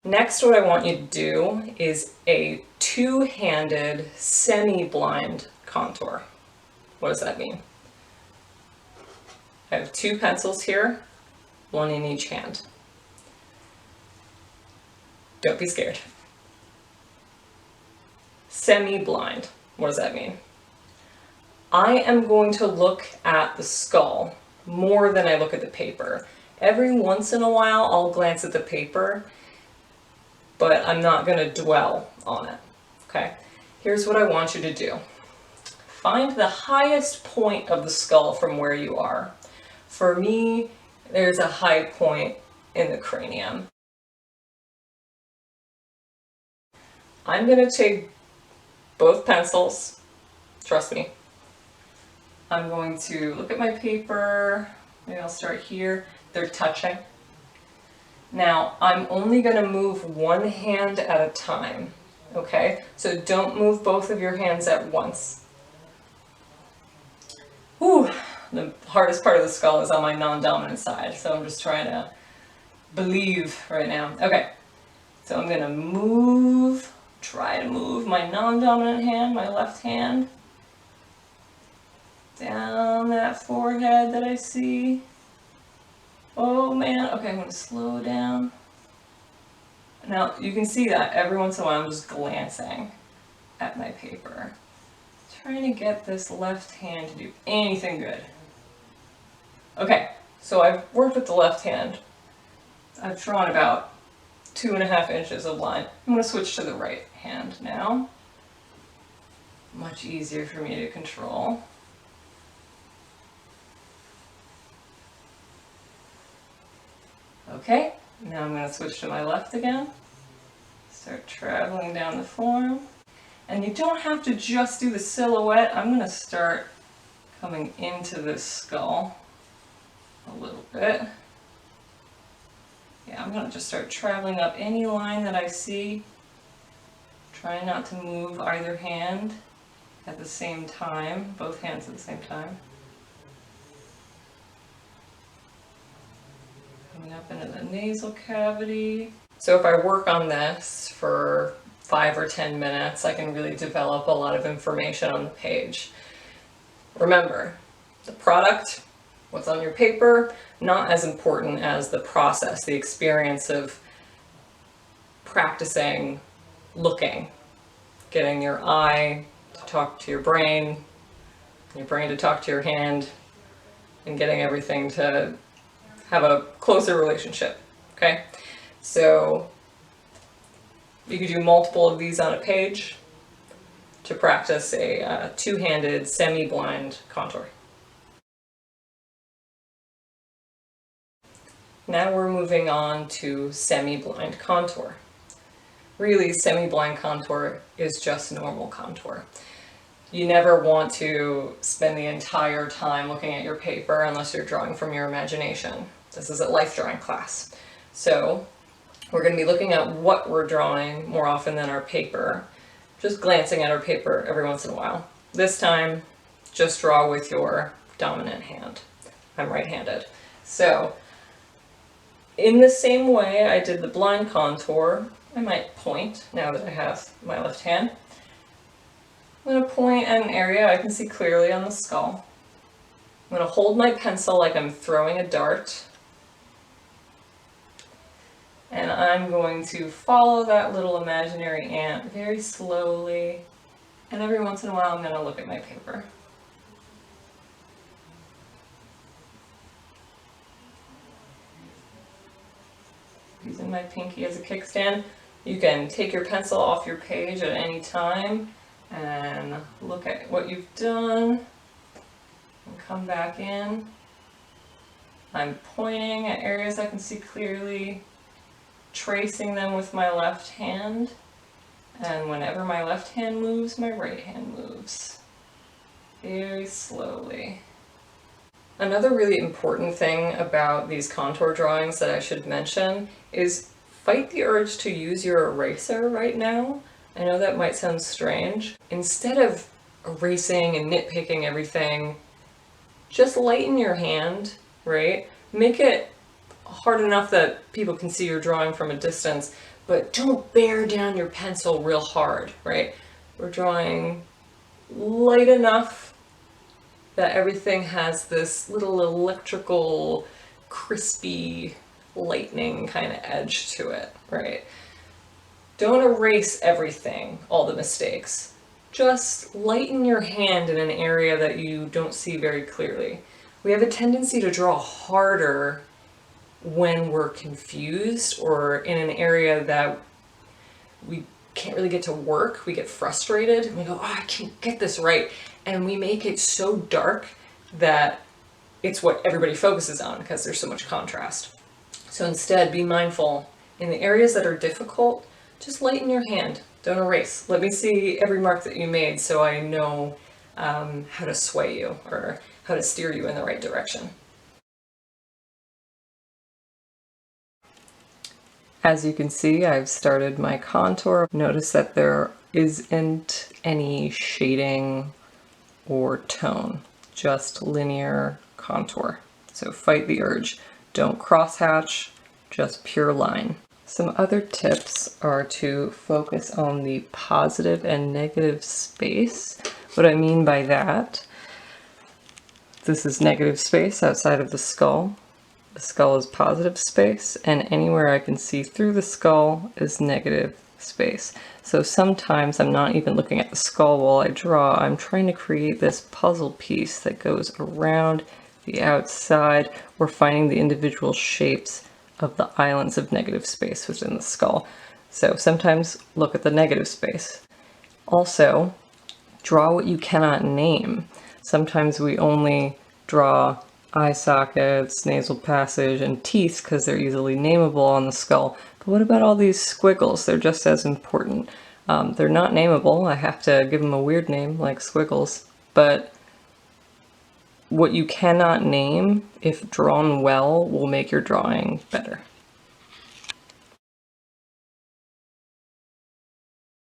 Next, what I want you to do is a two-handed semi-blind contour. What does that mean? I have two pencils here, one in each hand. Don't be scared. Semi-blind, what does that mean? I am going to look at the skull more than I look at the paper. Every once in a while I'll glance at the paper, but I'm not going to dwell on it. Okay, here's what I want you to do. Find the highest point of the skull from where you are. For me, there's a high point in the cranium. I'm going to take both pencils, trust me. I'm going to look at my paper, maybe I'll start here. They're touching. Now, I'm only going to move one hand at a time, okay? So don't move both of your hands at once. Whew, the hardest part of the skull is on my non-dominant side, so I'm just trying to believe right now. Okay, so I'm going to try to move my non-dominant hand, my left hand, down that forehead that I see. Oh man, okay, I'm going to slow down. Now, you can see that every once in a while I'm just glancing at my paper, trying to get this left hand to do anything good. Okay, so I've worked with the left hand. I've drawn about 2.5 inches of line. I'm going to switch to the right hand now. Much easier for me to control. Okay, now I'm going to switch to my left again. Start traveling down the form. And you don't have to just do the silhouette. I'm going to start coming into this skull a little bit. Yeah, I'm going to just start traveling up any line that I see. Try not to move either hand at the same time, both hands at the same time. Coming up into the nasal cavity. So if I work on this for 5 or 10 minutes, I can really develop a lot of information on the page. Remember, the product, what's on your paper, not as important as the process, the experience of practicing looking, getting your eye to talk to your brain to talk to your hand, and getting everything to have a closer relationship, okay? So you could do multiple of these on a page to practice a two-handed semi-blind contour. Now we're moving on to semi-blind contour. Really, semi-blind contour is just normal contour. You never want to spend the entire time looking at your paper unless you're drawing from your imagination. This is a life drawing class. So we're going to be looking at what we're drawing more often than our paper, just glancing at our paper every once in a while. This time, just draw with your dominant hand. I'm right-handed. So in the same way I did the blind contour, I might point now that I have my left hand. I'm going to point at an area I can see clearly on the skull. I'm going to hold my pencil like I'm throwing a dart. And I'm going to follow that little imaginary ant very slowly. And every once in a while I'm going to look at my paper. Using my pinky as a kickstand. You can take your pencil off your page at any time and look at what you've done and come back in. I'm pointing at areas I can see clearly, tracing them with my left hand, and whenever my left hand moves, my right hand moves. Very slowly. Another really important thing about these contour drawings that I should mention is fight the urge to use your eraser right now. I know that might sound strange. Instead of erasing and nitpicking everything, just lighten your hand, right? Make it hard enough that people can see you're drawing from a distance, but don't bear down your pencil real hard, right? We're drawing light enough that everything has this little electrical, crispy, lightning kind of edge to it, right? Don't erase everything, all the mistakes. Just lighten your hand in an area that you don't see very clearly. We have a tendency to draw harder when we're confused or in an area that we can't really get to work. We get frustrated and we go, oh, I can't get this right. And we make it so dark that it's what everybody focuses on because there's so much contrast. So instead, be mindful. In the areas that are difficult, just lighten your hand. Don't erase. Let me see every mark that you made so I know how to sway you or how to steer you in the right direction. As you can see, I've started my contour. Notice that there isn't any shading or tone, just linear contour. So fight the urge. Don't crosshatch, just pure line. Some other tips are to focus on the positive and negative space. What I mean by that, this is negative space outside of the skull. The skull is positive space, and anywhere I can see through the skull is negative space. So sometimes I'm not even looking at the skull while I draw. I'm trying to create this puzzle piece that goes around the outside. We're finding the individual shapes of the islands of negative space within the skull. So sometimes look at the negative space. Also, draw what you cannot name. Sometimes we only draw eye sockets, nasal passage, and teeth because they're easily nameable on the skull. But what about all these squiggles? They're just as important. They're not nameable. I have to give them a weird name like squiggles. But what you cannot name, if drawn well, will make your drawing better.